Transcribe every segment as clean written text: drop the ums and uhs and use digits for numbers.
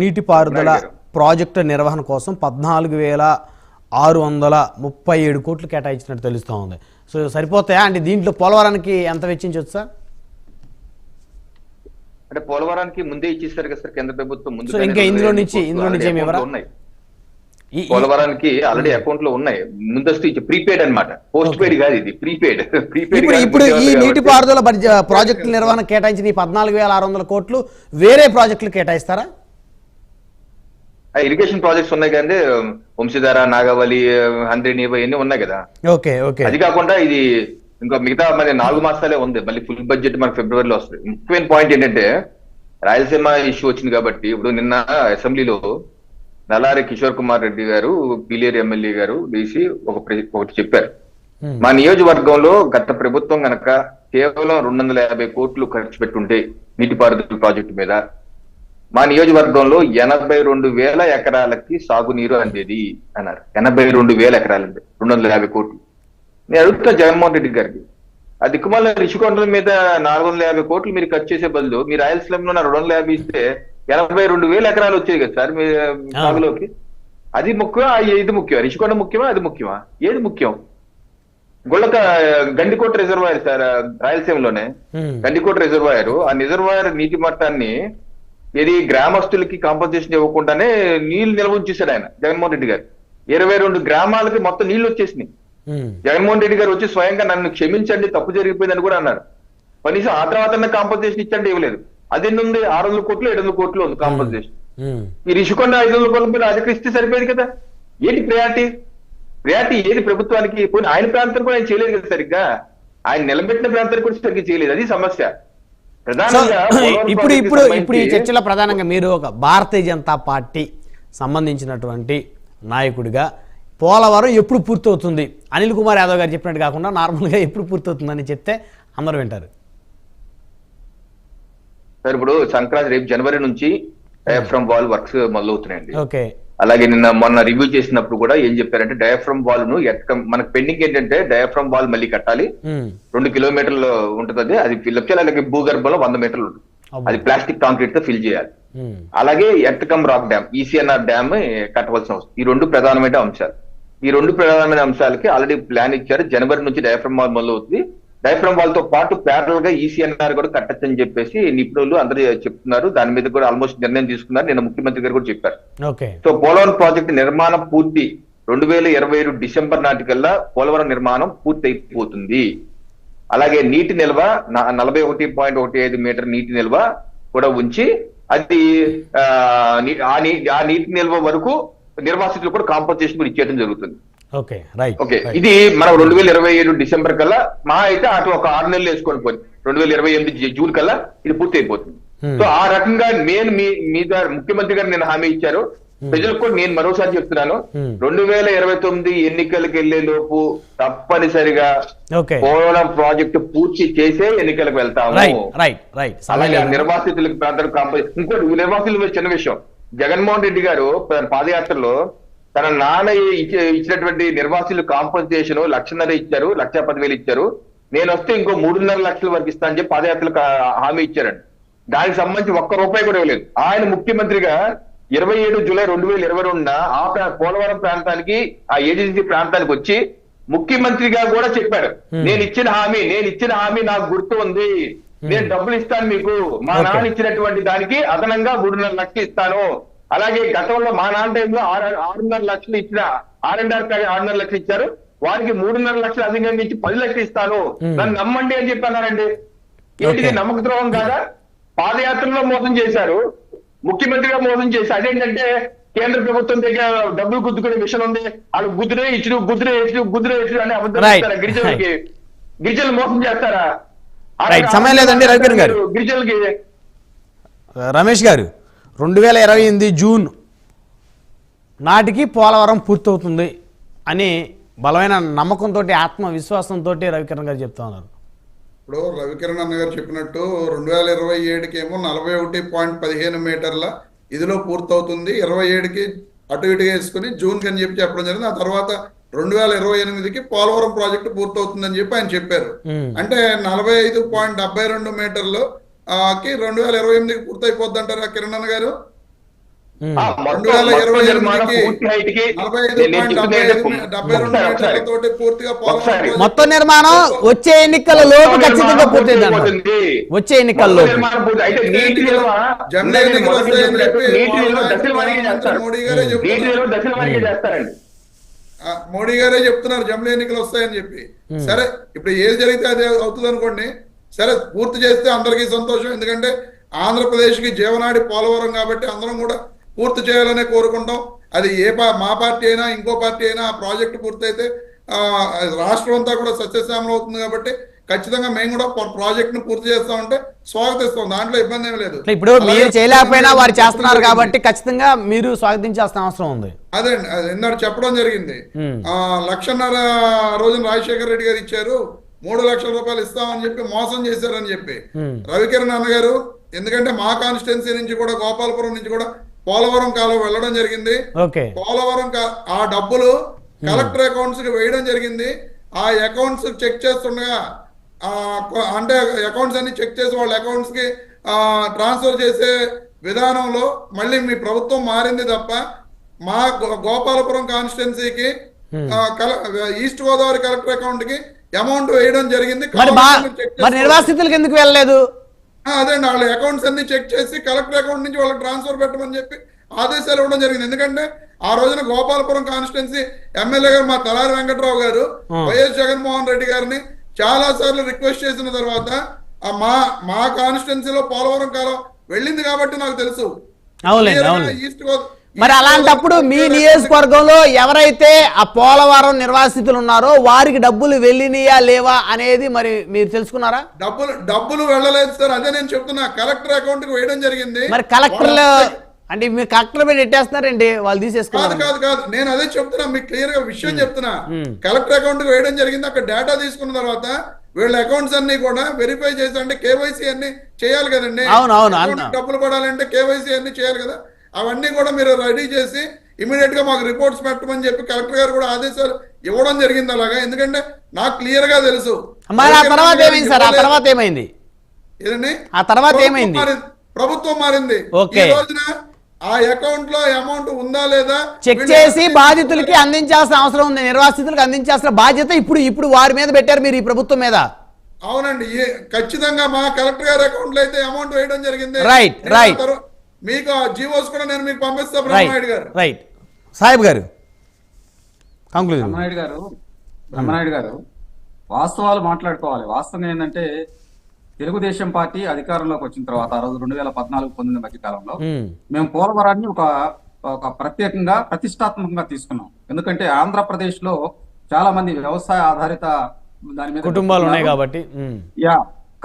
నీటిపారుదల ప్రాజెక్టు నిర్వహణ కోసం 14,637 కోట్లు కేటాయించినట్టు తెలుస్తూ ఉంది. సో సరిపోతాయా అంటే దీంట్లో పోలవరానికి ఎంత వెచ్చించవచ్చు సార్? అంటే పోలవరానికి ముందే ఇచ్చేస్తారు కదా సార్ కేంద్ర ప్రభుత్వం ముందు. సో ఇంకా ఇందులో నుంచి ఉన్నాయి. పోలవరానికి ఆల్రెడీ అకౌంట్ లో ఉన్నాయి. ముందస్తు ఇచ్చి ప్రీపెయిడ్ అన్నమాట, పోస్ట్ పెయిడ్ కాదు, ఇది ప్రీపెయిడ్. ఇప్పుడు ఈ నీటిపారుదల ప్రాజెక్టు నిర్వహణ కేటాయించిన 14,600 కోట్లు వేరే ప్రాజెక్టులు కేటాయిస్తారా? ఇరిగేషన్ ప్రాజెక్ట్స్ ఉన్నాయి కానీ వంశధార, నాగావళి, హంద్రీనీవ ఇవన్నీ ఉన్నాయి కదా. Okay okay. అది కాకుండా ఇది ఇంకా మిగతా మరి 4 మాసాలే ఉంది. మళ్ళీ ఫుల్ బడ్జెట్ మనకి ఫిబ్రవరిలో వస్తుంది. ముఖ్యమైన పాయింట్ ఏంటంటే రాయలసీమ ఇష్యూ వచ్చింది కాబట్టి ఇప్పుడు నిన్న అసెంబ్లీలో నల్లారి కిషోర్ కుమార్ రెడ్డి గారు, పీలేరు ఎమ్మెల్యే గారు డీసీ ఒకటి చెప్పారు. మా నియోజకవర్గంలో గత ప్రభుత్వం గనక కేవలం 250 కోట్లు ఖర్చు పెట్టుంటే నీటిపారుదల ప్రాజెక్టు మీద మా నియోజకవర్గంలో 82,000 ఎకరాలకి సాగునీరు అందేది అన్నారు. 82,000 ఎకరాలు, 250 కోట్లు. నేను అడుగుతా జగన్మోహన్ రెడ్డి గారికి, ఆ దిక్కుమాల రిషికొండల మీద 450 కోట్లు మీరు ఖర్చు చేసే బదులు మీరు రాయలసీమలో 250 ఇస్తే 82,000 ఎకరాలు వచ్చాయి కదా సార్ మీ సాగులోకి. అది ముఖ్యమా, ఇది ముఖ్యమా? రిషికొండ ముఖ్యమా, అది ముఖ్యమా? ఏది ముఖ్యం? గండికోట రిజర్వాయర్ సార్ రాయలసీమలోనే, గండికోట రిజర్వాయర్. ఆ రిజర్వాయర్ నీటి మట్టాన్ని ఏది గ్రామస్తులకి కాంపన్సేషన్ ఇవ్వకుండానే నీళ్లు నిల్వ ఉంచేశాడు ఆయన జగన్మోహన్ రెడ్డి గారు. 22 గ్రామాలకి మొత్తం నీళ్లు వచ్చేసినాయి. జగన్మోహన్ రెడ్డి గారు వచ్చి స్వయంగా నన్ను క్షమించండి, తప్పు జరిగిపోయిందని కూడా అన్నారు. కనీసం ఆ తర్వాత కాంపన్సేషన్ ఇచ్చండి, ఇవ్వలేదు. అది ఉంది 600 కోట్లు 700 కోట్లు ఉంది కాంపన్సేషన్. ఈ రిషికొండ 500 కోట్ల మీద అధిక ఇస్తే సరిపోయేది కదా. ఏంటి ప్రయారిటీ ఏది ప్రభుత్వానికి? పోనీ ఆయన ప్రాంతం కూడా ఆయన చేయలేదు కదా సరిగ్గా, ఆయన నిలబెట్టిన ప్రాంతానికి కూడా సరిగ్గా చేయలేదు. అది సమస్య. ఇప్పుడు ఈ చర్చలో ప్రధానంగా మీరు ఒక భారతీయ జనతా పార్టీ సంబంధించినటువంటి నాయకుడిగా పోలవరం ఎప్పుడు పూర్తవుతుంది, అనిల్ కుమార్ యాదవ్ గారు చెప్పినట్టు కాకుండా నార్మల్గా ఎప్పుడు పూర్తవుతుందని చెప్తే అందరూ వింటారు సార్. ఇప్పుడు సంక్రాంతి రేపు జనవరి నుంచి డయాఫ్రమ్ వాల్ వర్క్స్ మొదలవుతున్నాయండి. ఓకే. అలాగే మొన్న రివ్యూ చేసినప్పుడు కూడా ఏం చెప్పారంటే డయాఫ్రమ్ వాల్ ను మనకు పెండింగ్ ఏంటంటే డయాఫ్రమ్ వాల్ మళ్ళీ కట్టాలి. 2 కిలోమీటర్లు ఉంటుంది. అది ఫిల్అప్ చేయాలి. అలాగే భూగర్భంలో 100 మీటర్లు ఉంటుంది. అది ప్లాస్టిక్ కాంక్రీట్ తో ఫిల్ చేయాలి. అలాగే ఎర్తకమ్ రాక్ డ్యామ్, ఈసీఎన్ఆర్ డ్యామ్ కట్టవలసిన అవసరం. ఈ 2 ప్రధానమైన అంశాలు. ఈ 2 ప్రధానమైన అంశాలకి ఆల్రెడీ ప్లాన్ ఇచ్చారు. జనవరి నుంచి డయాఫ్రమ్ వాల్ మొదలవుతుంది. డయాఫ్రమ్ వాల్ తో పాటు ప్యారల్ గా ఈసీఎన్ఆర్ కూడా కట్టచ్చని చెప్పేసి నిపుణులు అందరూ చెప్తున్నారు. దాని మీద కూడా ఆల్మోస్ట్ నిర్ణయం తీసుకున్నారు. నిన్న ముఖ్యమంత్రి గారు కూడా చెప్పారు. సో పోలవరం ప్రాజెక్టు నిర్మాణం పూర్తి 2027 డిసెంబర్ నాటికల్లా పోలవరం నిర్మాణం పూర్తి అయిపోతుంది. అలాగే నీటి నిల్వ 41.15 మీటర్ నీటి నిల్వ కూడా ఉంచి అది ఆ నీటి నిల్వ వరకు నిర్వాసితులు కూడా కాంపన్సేషన్ కూడా ఇచ్చేయడం జరుగుతుంది. ఓకే. ఇది మనం 2027 డిసెంబర్ కల్లా మా అయితే అటు ఒక 6 నెలలు వేసుకొని పోయి 2028 జూన్ కల్లా ఇది పూర్తి అయిపోతుంది. సో ఆ రకంగా నేను మీ ద్వారా ముఖ్యమంత్రి గారు నేను హామీ ఇచ్చారు. ప్రజలకు కూడా నేను మరోసారి చెప్తున్నాను, 2029 ఎన్నికలకు వెళ్లే లోపు తప్పనిసరిగా పోలవరం ప్రాజెక్టు పూర్తి చేసే ఎన్నికలకు వెళ్తాము. అలాగే నిర్వాసితులకు ప్రాంతాలకు కాంపన్సేషన్. ఇంకోటి నిర్వాసితుల చిన్న విషయం, జగన్మోహన్ రెడ్డి గారు పాదయాత్రలో తన నాన్న ఇచ్చినటువంటి నిర్వాసితులు కాంపన్సేషన్ 1,50,000 ఇచ్చారు, 1,10,000 ఇచ్చారు. నేను వస్తే ఇంకో 3.5 లక్షల వరకు ఇస్తా అని చెప్పి పాదయాత్రలకు హామీ ఇచ్చారండి. దానికి సంబంధించి ₹1 కూడా ఇవ్వలేదు. ఆయన ముఖ్యమంత్రిగా 27 జూలై 2022 ఆ పోలవరం ప్రాంతానికి, ఆ ఏజెన్సీ ప్రాంతానికి వచ్చి ముఖ్యమంత్రిగా కూడా చెప్పాడు, నేను ఇచ్చిన హామీ నాకు గుర్తు ఉంది, నేను డబ్బులు ఇస్తాను మీకు, మా నాన్న ఇచ్చినటువంటి దానికి అదనంగా 3.5 లక్షలు ఇస్తాను. అలాగే గతంలో మా నాన్న టైంలో 6.5 లక్షలు ఇచ్చిన 6.5 లక్షలు ఇచ్చారు, వారికి 3.5 లక్షలు అధికంగా ఇచ్చి 10 లక్షలు ఇస్తాను, నన్ను నమ్మండి అని చెప్పి అన్నారండి. ఏంటిది నమ్మక ద్రోహం కాదా? పాదయాత్రలో మోసం చేశారు, ముఖ్యమంత్రిగా మోసం చేశారు. అదేంటంటే కేంద్ర ప్రభుత్వం దగ్గర డబ్బులు గుద్దుకునే విషయం ఉంది, వాళ్ళు గుద్దురే ఇచ్చుడు అని అబద్ధం గిరిజనులకి. గిరిజనులు మోసం చేస్తారా? సమయం లేదండి రవికిరణ్ గారు. గిరిజనులకి రమేష్ గారు 2028 జూన్ నాటికి పోలవరం పూర్తవుతుంది అని బలమైన నమ్మకంతో, ఆత్మవిశ్వాసంతో రవికిరణ్ గారు చెప్తా ఉన్నారు. ఇప్పుడు రవికిరణ్ అన్న గారు చెప్పినట్టు 2027కి ఏమో 41.15 మీటర్ల ఇదిలో పూర్తవుతుంది, 27కి అటు ఇటుగా వేసుకుని జూన్కి అని చెప్పి చెప్పడం జరిగింది. ఆ తర్వాత 2028కి పోలవరం ప్రాజెక్టు పూర్తవుతుందని చెప్పి ఆయన చెప్పారు. అంటే 45.72 మీటర్లు కి 2028కి పూర్తయిపోద్ది అంటారా కిరణ్ అన్న గారు? మొత్తం 2028 నిర్మాణం కి పూర్తి height కి 45.72 మీటర్లతోటి పూర్తిగా ఒకసారి. పోలవరం మొత్తం నిర్మాణం వచ్చే ఎన్నికల లోపు ఖచ్చితంగా పూర్తయింది అన్నారు. వచ్చే ఎన్నికల్లో నిర్మాణం పూర్తి అయితే నీటి నిల్వ జమిలీ ఎన్నికలు వస్తాయని చెప్పి నీటి నిల్వ దశల వారీగా చేస్తారు. మోడీ గారే నీటి చెప్తున్నారు. నిల్వ దశల వారీగా చేస్తారండి. మోడీ గారే చెప్తున్నారు జమిలీ ఎన్నికలు వస్తాయని చెప్పి. సరే ఇప్పుడు ఏది జరిగితే అదే అవుతుంది అనుకోండి. సరే పూర్తి చేస్తే అందరికీ సంతోషం. ఎందుకంటే ఆంధ్రప్రదేశ్ కి జీవనాడి పోలవరం కాబట్టి అందరం కూడా పూర్తి చేయాలనే కోరుకుంటాం. అది మా పార్టీ అయినా ఇంకో పార్టీ అయినా ఆ ప్రాజెక్ట్ పూర్తయితే రాష్ట్రం అంతా కూడా సస్యశ్యామలం అవుతుంది. కాబట్టి ఖచ్చితంగా మేము కూడా ప్రాజెక్ట్ ను పూర్తి చేస్తామంటే స్వాగతిస్తాం. దాంట్లో ఇబ్బంది ఏమి లేదు. ఇప్పుడు మీరు చేయలేకపోయినా వారు చేస్తున్నారు కాబట్టి ఖచ్చితంగా మీరు స్వాగతించాల్సిన అవసరం ఉంది. అదే ఇందాక చెప్పడం జరిగింది. 1,50,000 రోజున రాజశేఖర రెడ్డి గారు ఇచ్చారు, 3 లక్షల రూపాయలు ఇస్తామని చెప్పి మోసం చేశారని చెప్పి రవికిరణ్ అన్నగారు. ఎందుకంటే మా కాన్స్టిట్యున్సీ నుంచి కూడా గోపాలపురం నుంచి కూడా పోలవరం కాలువ వెళ్ళడం జరిగింది. పోలవరం ఆ డబ్బులు కలెక్టర్ అకౌంట్స్ కి వేయడం జరిగింది. ఆ అకౌంట్స్ చెక్ చేస్తుండగా అంటే అకౌంట్స్ అన్ని చెక్ చేసి వాళ్ళ అకౌంట్స్ కి ట్రాన్స్ఫర్ చేసే విధానంలో మళ్ళీ మీ ప్రభుత్వం మారింది తప్ప మా గోపాలపురం కాన్స్టిట్యున్సీకి ఈస్ట్ గోదావరి కలెక్టర్ అకౌంట్ కి అమౌంట్ వేయడం జరిగింది. నిర్వాసితులకు ఎందుకు వెళ్ళలేదు? అదేండి వాళ్ళ అకౌంట్స్ అన్ని చెక్ చేసి కలెక్టర్ అకౌంట్ నుంచి వాళ్ళకి ట్రాన్స్ఫర్ పెట్టమని చెప్పి ఆదేశాలు ఇవ్వడం జరిగింది. ఎందుకంటే ఆ రోజున గోపాలపురం కాన్స్టిట్యున్సీ ఎమ్మెల్యే గారు మా తలారి వెంకట్రావు గారు వైఎస్ జగన్మోహన్ రెడ్డి గారిని చాలా సార్లు రిక్వెస్ట్ చేసిన తర్వాత మా కాన్స్టిట్యున్సీలో పోలవరం కాలం వెళ్ళింది కాబట్టి నాకు తెలుసు. ఈస్ట్ మరి అలాంటప్పుడు మీ నియోజకవర్గంలో ఎవరైతే ఆ పోలవరం నిర్వాసితులు ఉన్నారో వారికి డబ్బులు వెళ్ళినాయా లేవా అనేది మరి మీరు తెలుసుకున్నారా? డబ్బులు వెళ్ళలేదు సార్. అదే నేను చెప్తున్నా. కలెక్టర్ అకౌంట్ కి వేయడం జరిగింది. మరి కలెక్టర్లు అంటే మీ కలెక్టర్ మీద పెట్టేస్తున్నారండి, వాళ్ళు తీసేసుకున్నారు. కాదు నేను అదే చెప్తున్నా, మీకు క్లియర్ గా విషయం చెప్తున్నా. కలెక్టర్ అకౌంట్ కి వేయడం జరిగింది. అక్కడ డేటా తీసుకున్న తర్వాత వీళ్ళ అకౌంట్స్ అన్ని కూడా వెరిఫై చేసి అంటే కేవైసీ అన్ని చేయాలి కదండి. డబ్బులు పడాలంటే కేవైసీ అన్ని చేయాలి కదా. అవన్నీ కూడా మీరు రెడీ చేసి ఇమీడియట్ గా మాకు రిపోర్ట్స్ పెట్టమని చెప్పి కలెక్టర్ గారు కూడా ఆదేశాలు ఇవ్వడం జరిగింది అలాగా. ఎందుకంటే నాకు క్లియర్ గా తెలుసు. ప్రభుత్వం మారింది. ఈ రోజున ఆ అకౌంట్ లో అమౌంట్ ఉందా లేదా చెక్ చేసి బాధితులకి అందించాల్సిన అవసరం ఉంది. నిర్వాసితులకు అందించాల్సిన బాధ్యత ఇప్పుడు వారి మీద పెట్టారు మీరు, ఈ ప్రభుత్వం మీద. అవునండి, ఖచ్చితంగా మా కలెక్టర్ గారి అకౌంట్ లో అయితే అమౌంట్ వేయడం జరిగింది. రైట్. మీకు ఆ జీవోస్ కూడా నేను మీకు పంపిస్తా. బ్రహ్మనాయుడు గారు సాహెబ్ గారు బ్రహ్మనాయుడు గారు వాస్తవాలు మాట్లాడుకోవాలి. వాస్తవం ఏంటంటే తెలుగుదేశం పార్టీ అధికారంలోకి వచ్చిన తర్వాత ఆ రోజు 2014-19 మధ్య కాలంలో మేము పోలవరాన్ని ఒక ప్రత్యేకంగా ప్రతిష్టాత్మకంగా తీసుకున్నాం. ఎందుకంటే ఆంధ్రప్రదేశ్ లో చాలా మంది వ్యవసాయ ఆధారిత దాని మీద కుటుంబాలు ఉన్నాయి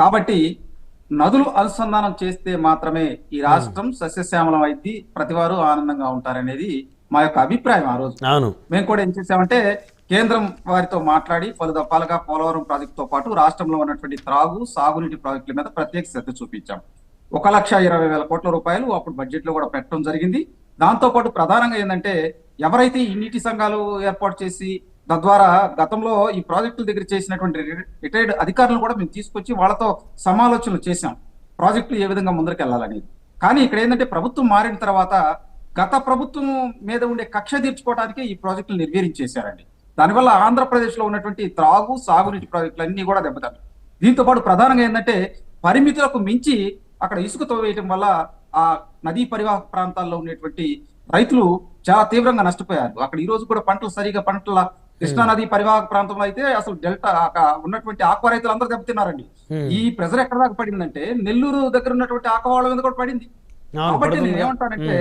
కాబట్టి నదులు అనుసంధానం చేస్తే మాత్రమే ఈ రాష్ట్రం సస్యశ్యామలం అయింది, ప్రతివారు ఆనందంగా ఉంటారనేది మా యొక్క అభిప్రాయం. ఆ రోజు మేము కూడా ఏం చేసామంటే కేంద్రం వారితో మాట్లాడి పలు దఫాలుగా పోలవరం ప్రాజెక్టు తో పాటు రాష్ట్రంలో ఉన్నటువంటి త్రాగు సాగునీటి ప్రాజెక్టుల మీద ప్రత్యేక శ్రద్ధ చూపించాం. 1,20,000 కోట్ల రూపాయలు అప్పుడు బడ్జెట్ లో కూడా పెట్టడం జరిగింది. దాంతో పాటు ప్రధానంగా ఏంటంటే ఎవరైతే ఈ నీటి సంఘాలు ఏర్పాటు చేసి తద్వారా గతంలో ఈ ప్రాజెక్టుల దగ్గర చేసినటువంటి రిటైర్డ్ అధికారులు కూడా మేము తీసుకొచ్చి వాళ్ళతో సమాలోచనలు చేశాం ప్రాజెక్టులు ఏ విధంగా ముందరికి వెళ్ళాలనేది. కానీ ఇక్కడ ఏంటంటే ప్రభుత్వం మారిన తర్వాత గత ప్రభుత్వం మీద ఉండే కక్ష తీర్చుకోవడానికి ఈ ప్రాజెక్టులు నిర్వీర్యించేశారండి. దానివల్ల ఆంధ్రప్రదేశ్ లో ఉన్నటువంటి త్రాగు సాగునీటి ప్రాజెక్టులు అన్ని కూడా దెబ్బతాయి. దీంతో పాటు ప్రధానంగా ఏంటంటే పరిమితులకు మించి అక్కడ ఇసుకతో వేయటం వల్ల ఆ నదీ పరివాహక ప్రాంతాల్లో ఉండేటువంటి రైతులు చాలా తీవ్రంగా నష్టపోయారు. అక్కడ ఈ రోజు కూడా పంటల కృష్ణా నది పరివాహక ప్రాంతంలో అయితే అసలు డెల్టా ఉన్నటువంటి ఆక్వా రైతులు అందరూ దెబ్బతిన్నారండి. ఈ ప్రెజర్ ఎక్కడ దాకా పడిందంటే నెల్లూరు దగ్గర ఉన్నటువంటి ఆక్వా వాళ్ళ మీద కూడా పడింది. కాబట్టి నేను ఏమంటానంటే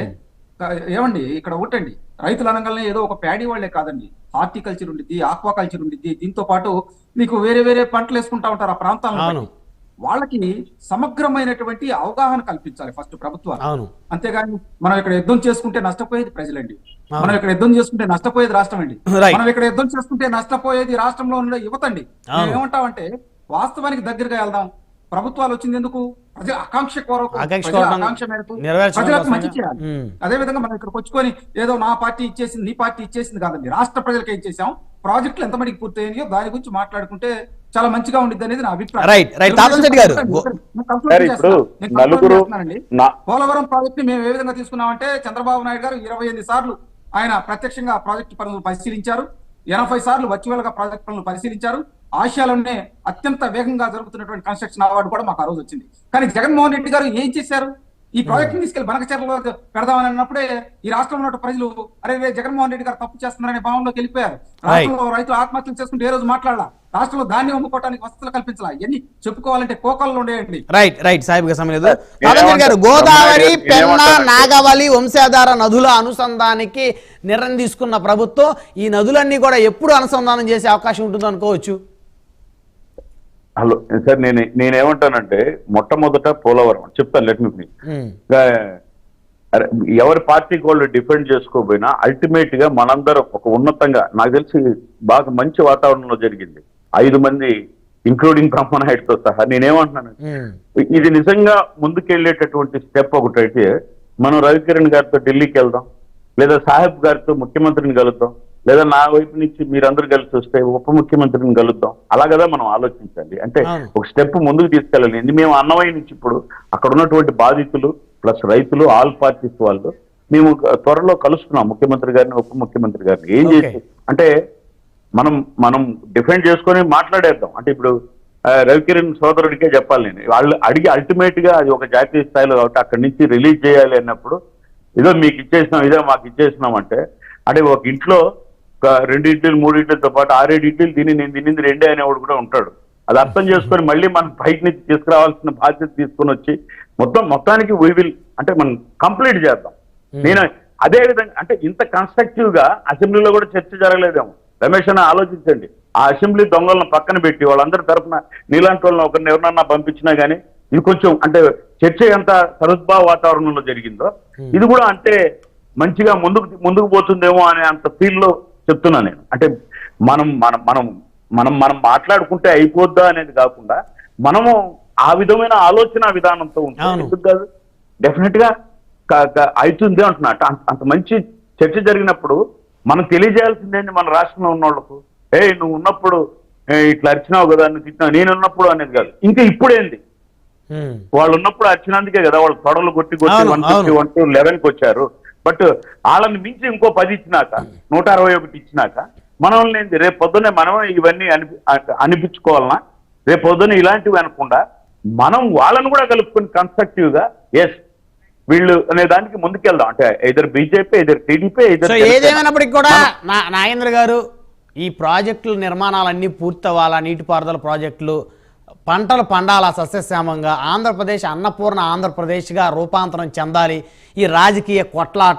ఏమండి ఇక్కడ ఒకటండి, రైతులు అనగానే ఏదో ఒక ప్యాడీ వాళ్లే కాదండి, హార్టికల్చర్ ఉండిద్ది, ఆక్వా కల్చర్ ఉండిద్ది. దీంతో పాటు మీకు వేరే పంటలు వేసుకుంటా ఉంటారు ఆ ప్రాంతాల్లో. వాళ్ళకి సమగ్రమైనటువంటి అవగాహన కల్పించాలి ఫస్ట్ ప్రభుత్వాలు. అంతేగాని మనం ఇక్కడ యుద్ధం చేసుకుంటే నష్టపోయేది ప్రజలండి, మనం ఇక్కడ యుద్ధం చేసుకుంటే నష్టపోయేది రాష్ట్రం అండి, మనం ఇక్కడ యుద్ధం చేసుకుంటే నష్టపోయేది రాష్ట్రంలో ఉన్న యువత అండి. ఏమంటామంటే వాస్తవానికి దగ్గరగా వెళ్దాం. ప్రభుత్వాలు వచ్చింది ఎందుకు? ప్రజల ఆకాంక్ష కొరకు, ఆకాంక్ష మేరకు ప్రజలకు మంచి చేయాలి. అదే విధంగా మనం ఇక్కడికి వచ్చుకొని ఏదో నా పార్టీ ఇచ్చేసింది నీ పార్టీ ఇచ్చేసింది కాదండి. రాష్ట్ర ప్రజలకు ఏం చేసాం, ప్రాజెక్టులు ఎంతమందికి పూర్తయినాయో దాని గురించి మాట్లాడుకుంటే చాలా మంచిగా ఉండిద్ది అనేది నా అభిప్రాయం. Right, right. తాతన్ శెట్టి గారు, నేను conclude సార్, చేస్తా. ఇప్పుడు నేను conclude నలుగురు చేస్తున్నానండి. పోలవరం ప్రాజెక్ట్ ని మేము ఏ విధంగా తీసుకున్నామంటే చంద్రబాబు నాయుడు గారు 28 సార్లు ఆయన ప్రత్యక్షంగా ప్రాజెక్టు పనులు పరిశీలించారు, 80 సార్లు వర్చువల్ గా ప్రాజెక్ట్ పనులు పరిశీలించారు. ఆసియాలోనే అత్యంత వేగంగా జరుగుతున్నటువంటి కన్స్ట్రక్షన్ అవార్డు కూడా మాకు ఆ రోజు వచ్చింది. కానీ జగన్మోహన్ రెడ్డి గారు ఏం చేశారు? ఈ ప్రాజెక్ట్ తీసుకెళ్లి బనకచెర్లలో పెడదామని అన్నప్పుడే ఈ రాష్ట్రంలో ఉన్న ప్రజలు అరే జగన్మోహన్ రెడ్డి గారు తప్పు చేస్తున్నారనే భావంలోకి వెళ్ళిపోయారు. రాష్ట్రంలో రైతులు ఆత్మహత్యలు చేసుకుంటే ఏ రోజు మాట్లాడాల, రాష్ట్రంలో ధాన్యం అమ్ముకోవడానికి వసతులు కల్పించాలా, ఇవన్నీ చెప్పుకోవాలంటే కోకల్లో ఉండేయండి. Right, right. సాహిబ్ సమయం లేదు. తాతన్ శెట్టి గారు, గోదావరి, పెన్నా, నాగవలి, వంశాధార నదుల అనుసంధానికి నిర్ణయం తీసుకున్న ప్రభుత్వం ఈ నదులన్నీ కూడా ఎప్పుడు అనుసంధానం చేసే అవకాశం ఉంటుందో అనుకోవచ్చు? హలో సార్, నేనేమంటానంటే మొట్టమొదట పోలవరం చెప్తాను. లెట్ మీ ఎవరి పార్టీకి వాళ్ళు డిఫెండ్ చేసుకోకపోయినా అల్టిమేట్ గా మనందరం ఒక ఉన్నతంగా, నాకు తెలిసి బాగా మంచి వాతావరణంలో జరిగింది. 5 మంది ఇంక్లూడింగ్ బ్రహ్మనాయుడుతో సహా. నేనేమంటున్నానంటే ఇది నిజంగా ముందుకెళ్లేటటువంటి స్టెప్ ఒకటైతే మనం రవికిరణ్ గారితో ఢిల్లీకి వెళ్దాం, లేదా సాహెబ్ గారితో ముఖ్యమంత్రిని కలుద్దాం, లేదా నా వైపు నుంచి మీరందరూ కలిసి వస్తే ఉప ముఖ్యమంత్రిని కలుద్దాం. అలా కదా మనం ఆలోచించాలి. అంటే ఒక స్టెప్ ముందుకు తీసుకెళ్ళాలి. మేము అన్నమయ్య నుంచి ఇప్పుడు అక్కడ ఉన్నటువంటి బాధితులు ప్లస్ రైతులు ఆల్ పార్టీస్ వాళ్ళు మేము త్వరలో కలుస్తున్నాం ముఖ్యమంత్రి గారిని, ఉప ముఖ్యమంత్రి గారిని. ఏం చేసి అంటే మనం డిఫెండ్ చేసుకొని మాట్లాడేద్దాం. అంటే ఇప్పుడు రవికిరణ్ సోదరుడికే చెప్పాలి నేను, వాళ్ళు అడిగి అల్టిమేట్ గా అది ఒక జాతీయ స్థాయిలో కాబట్టి అక్కడి నుంచి రిలీజ్ చేయాలి అన్నప్పుడు ఏదో మీకు ఇచ్చేసినాం, ఇదో మాకు ఇచ్చేసినాం అంటే ఒక ఇంట్లో 2 ఇడ్లీలు 3 ఇడ్లీలతో పాటు 6-7 ఇడ్లీలు తిని నేను తినింది 2 అనేవాడు కూడా ఉంటాడు. అది అర్థం చేసుకొని మళ్ళీ మనం బయట నుంచి తీసుకురావాల్సిన బాధ్యత తీసుకొని వచ్చి మొత్తానికి వీ విల్ అంటే మనం కంప్లీట్ చేద్దాం. నేను అదే విధంగా అంటే ఇంత కన్స్ట్రక్టివ్ గా అసెంబ్లీలో కూడా చర్చ జరగలేదేమో. రమేష్ అన్న ఆలోచించండి, ఆ అసెంబ్లీ దొంగలను పక్కన పెట్టి వాళ్ళందరి తరఫున నీలాంటి వాళ్ళని ఒకరిని ఎవరన్నా పంపించినా గానీ ఇది కొంచెం అంటే చర్చ ఎంత సరుద్భావ వాతావరణంలో జరిగిందో ఇది కూడా అంటే మంచిగా ముందుకు పోతుందేమో అనే అంత ఫీల్ లో చెప్తున్నా నేను. అంటే మనం మనం మనం మనం మనం మాట్లాడుకుంటే అయిపోద్దా అనేది కాకుండా మనము ఆ విధమైన ఆలోచన విధానంతో ఉంటాం. ఎందుకు కాదు, డెఫినెట్ గా అవుతుంది అంటున్నా. అంత మంచి చర్చ జరిగినప్పుడు మనం తెలియజేయాల్సిందేంటి మన రాష్ట్రంలో ఉన్న వాళ్ళకు, నువ్వు ఉన్నప్పుడు ఇట్లా అరిచినావు కదా, నువ్వు తిట్టినావు, నేను ఉన్నప్పుడు అనేది కాదు. ఇంకా ఇప్పుడేంది, వాళ్ళు ఉన్నప్పుడు అరిచినందుకే కదా వాళ్ళు తొడలు కొట్టి 150, 111కి వచ్చారు. బట్ వాళ్ళని మించి ఇంకో 10 ఇచ్చినాక 161 ఇచ్చినాక మనల్ని రేపు పొద్దున్నే మనం ఇవన్నీ అనిపించుకోవాలన్నా, రేపు పొద్దున్న ఇలాంటివి అనకుండా మనం వాళ్ళని కూడా కలుపుకొని కన్స్ట్రక్టివ్ గా ఎస్ వీళ్ళు అనే దానికి ముందుకెళ్దాం. అంటే ఇద్దరు బీజేపీ, ఇద్దరు టీడీపీ, ఏదేమైనప్పటికీ కూడా నాగేంద్ర గారు, ఈ ప్రాజెక్టుల నిర్మాణాలన్నీ పూర్తవ్వాలా, నీటిపారుదల ప్రాజెక్టులు పంటలు పండాలా సస్యశ్యామంగా, ఆంధ్రప్రదేశ్ అన్నపూర్ణ ఆంధ్రప్రదేశ్గా రూపాంతరం చెందాలి. ఈ రాజకీయ కొట్లాట